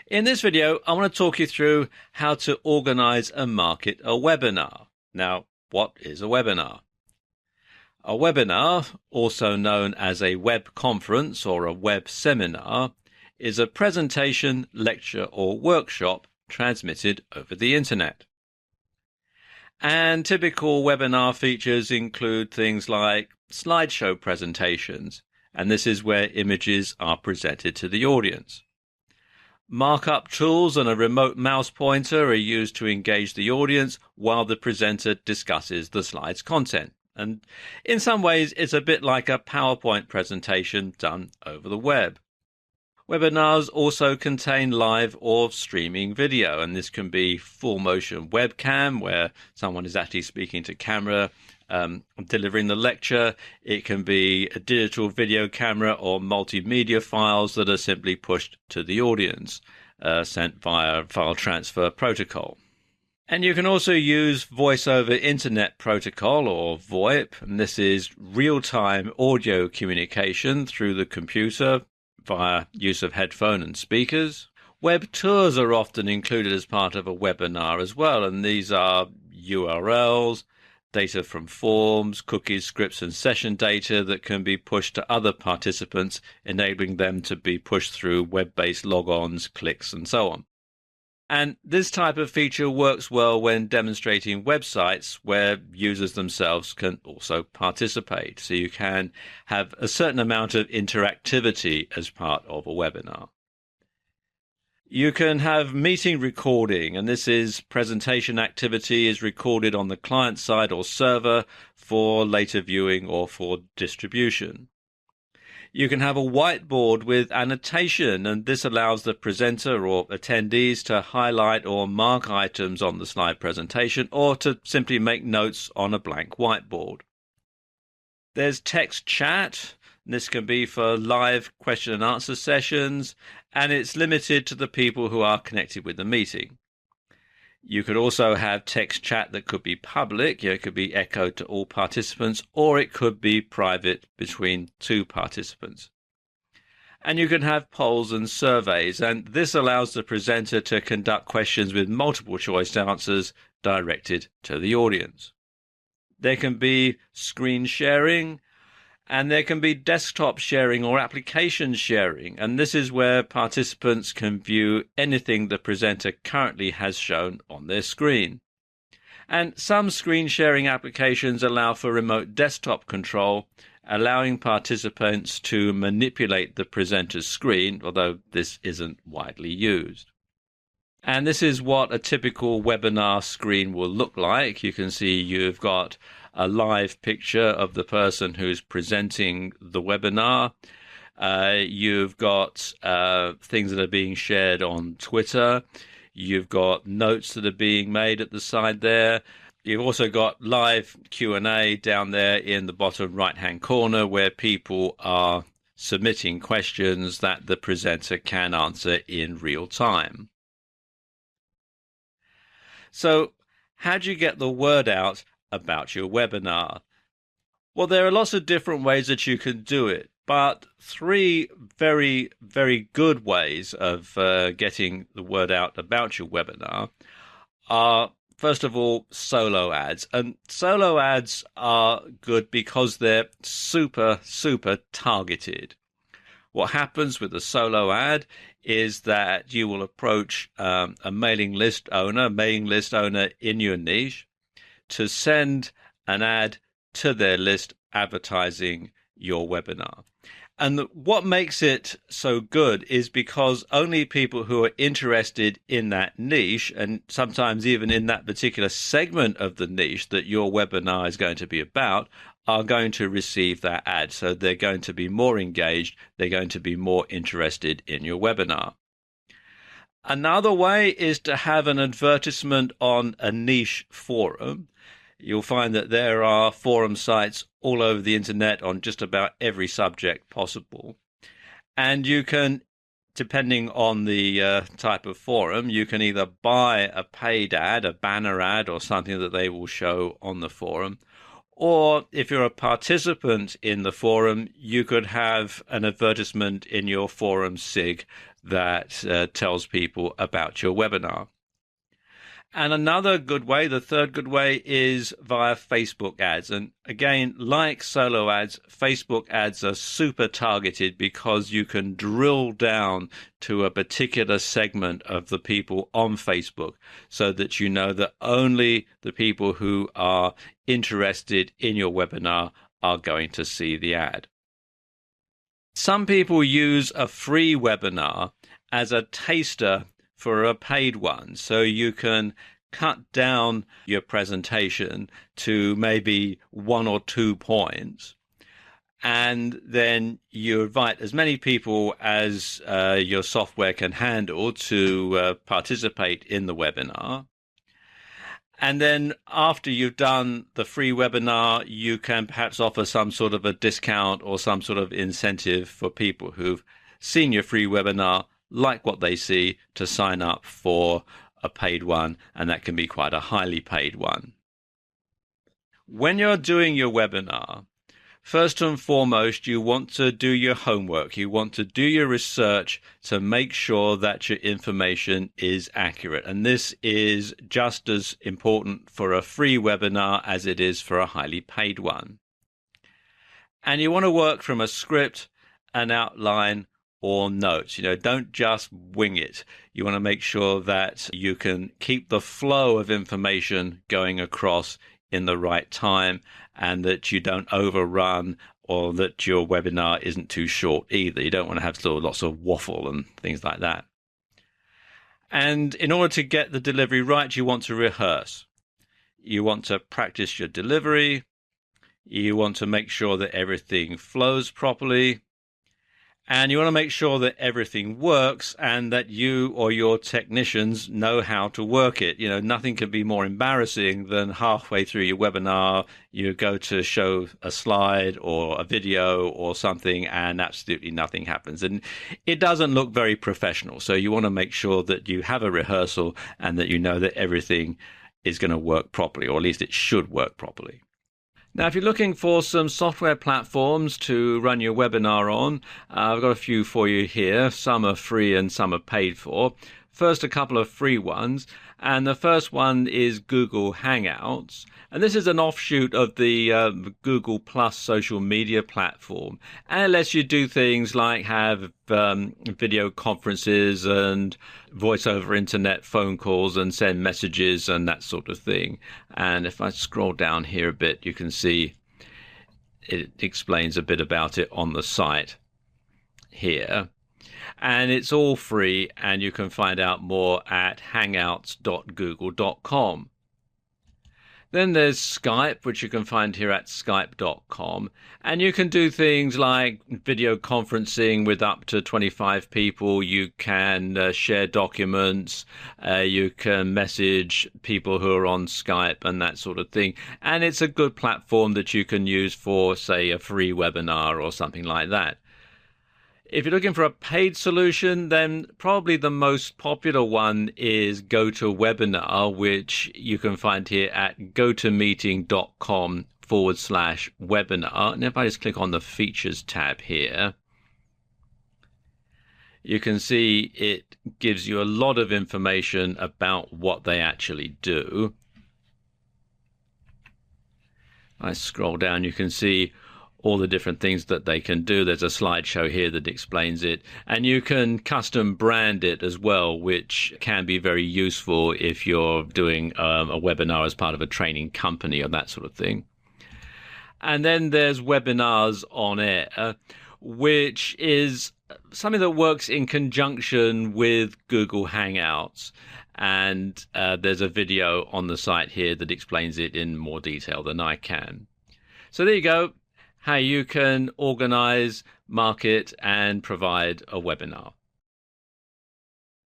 In this video, I want to talk you through how to organize and market a webinar. Now, what is a webinar? A webinar, also known as a web conference or a web seminar, is a presentation, lecture, or workshop transmitted over the internet. And typical webinar features include things like slideshow presentations, and this is where images are presented to the audience. Markup tools and a remote mouse pointer are used to engage the audience while the presenter discusses the slide's content. And in some ways, it's a bit like a PowerPoint presentation done over the web. Webinars also contain live or streaming video, and this can be full motion webcam where someone is actually speaking to camera, delivering the lecture. It can be a digital video camera or multimedia files that are simply pushed to the audience, sent via file transfer protocol. And you can also use Voice over Internet Protocol, or VoIP, and this is real-time audio communication through the computer via use of headphone and speakers. Web tours are often included as part of a webinar as well, and these are URLs, data from forms, cookies, scripts, and session data that can be pushed to other participants, enabling them to be pushed through web-based logons, clicks, and so on. And this type of feature works well when demonstrating websites where users themselves can also participate. So you can have a certain amount of interactivity as part of a webinar. You can have meeting recording, and this is presentation activity is recorded on the client side or server for later viewing or for distribution. You can have a whiteboard with annotation, and this allows the presenter or attendees to highlight or mark items on the slide presentation or to simply make notes on a blank whiteboard. There's text chat. This can be for live question and answer sessions, and it's limited to the people who are connected with the meeting. You could also have text chat that could be public. It could be echoed to all participants, or it could be private between two participants. And you can have polls and surveys, and this allows the presenter to conduct questions with multiple choice answers directed to the audience. There can be screen sharing, and there can be desktop sharing or application sharing, and this is where participants can view anything the presenter currently has shown on their screen. And some screen sharing applications allow for remote desktop control, allowing participants to manipulate the presenter's screen, although this isn't widely used. And this is what a typical webinar screen will look like. You can see you've got a live picture of the person who's presenting the webinar. You've got things that are being shared on Twitter. You've got notes that are being made at the side there. You've also got live Q&A down there in the bottom right-hand corner where people are submitting questions that the presenter can answer in real time. So, how do you get the word out about your webinar? Well, there are lots of different ways that you can do it, but three very, very good ways of getting the word out about your webinar are, first of all, solo ads. And solo ads are good because they're super, super targeted. What happens with a solo ad is that you will approach a mailing list owner in your niche, to send an ad to their list advertising your webinar. And what makes it so good is because only people who are interested in that niche, and sometimes even in that particular segment of the niche that your webinar is going to be about, are going to receive that ad. So they're going to be more engaged, they're going to be more interested in your webinar. Another way is to have an advertisement on a niche forum. You'll find that there are forum sites all over the internet on just about every subject possible. And you can, depending on the type of forum, you can either buy a paid ad, a banner ad, or something that they will show on the forum. Or if you're a participant in the forum, you could have an advertisement in your forum SIG that tells people about your webinar. And another good way, the third good way, is via Facebook ads. And again, like solo ads, Facebook ads are super targeted because you can drill down to a particular segment of the people on Facebook so that you know that only the people who are interested in your webinar are going to see the ad. Some people use a free webinar as a taster for a paid one. So you can cut down your presentation to maybe 1 or 2 points, and then you invite as many people as your software can handle to participate in the webinar. And then after you've done the free webinar, you can perhaps offer some sort of a discount or some sort of incentive for people who've seen your free webinar, like what they see, to sign up for a paid one, and that can be quite a highly paid one. When you're doing your webinar, first and foremost, you want to do your homework. You want to do your research to make sure that your information is accurate. And this is just as important for a free webinar as it is for a highly paid one. And you want to work from a script, an outline, or notes. Don't just wing it. You want to make sure that you can keep the flow of information going across in the right time, and that you don't overrun, or that your webinar isn't too short either. You don't want to have sort of lots of waffle and things like that. And in order to get the delivery right, you want to rehearse. You want to practice your delivery. You want to make sure that everything flows properly. And you want to make sure that everything works and that you or your technicians know how to work it. Nothing can be more embarrassing than halfway through your webinar, you go to show a slide or a video or something and absolutely nothing happens. And it doesn't look very professional. So you want to make sure that you have a rehearsal and that you know that everything is going to work properly, or at least it should work properly. Now, if you're looking for some software platforms to run your webinar on, I've got a few for you here. Some are free and some are paid for. First, a couple of free ones. And the first one is Google Hangouts. And this is an offshoot of the Google Plus social media platform. And it lets you do things like have video conferences and voice over internet phone calls and send messages and that sort of thing. And if I scroll down here a bit, you can see it explains a bit about it on the site here. And it's all free, and you can find out more at hangouts.google.com. Then there's Skype, which you can find here at skype.com. And you can do things like video conferencing with up to 25 people. You can share documents. You can message people who are on Skype and that sort of thing. And it's a good platform that you can use for, say, a free webinar or something like that. If you're looking for a paid solution, then probably the most popular one is GoToWebinar, which you can find here at gotomeeting.com/webinar. And if I just click on the Features tab here, you can see it gives you a lot of information about what they actually do. If I scroll down, you can see all the different things that they can do. There's a slideshow here that explains it. And you can custom brand it as well, which can be very useful if you're doing a webinar as part of a training company or that sort of thing. And then there's Webinars on Air, which is something that works in conjunction with Google Hangouts. And there's a video on the site here that explains it in more detail than I can. So there you go. How you can organize, market, and provide a webinar.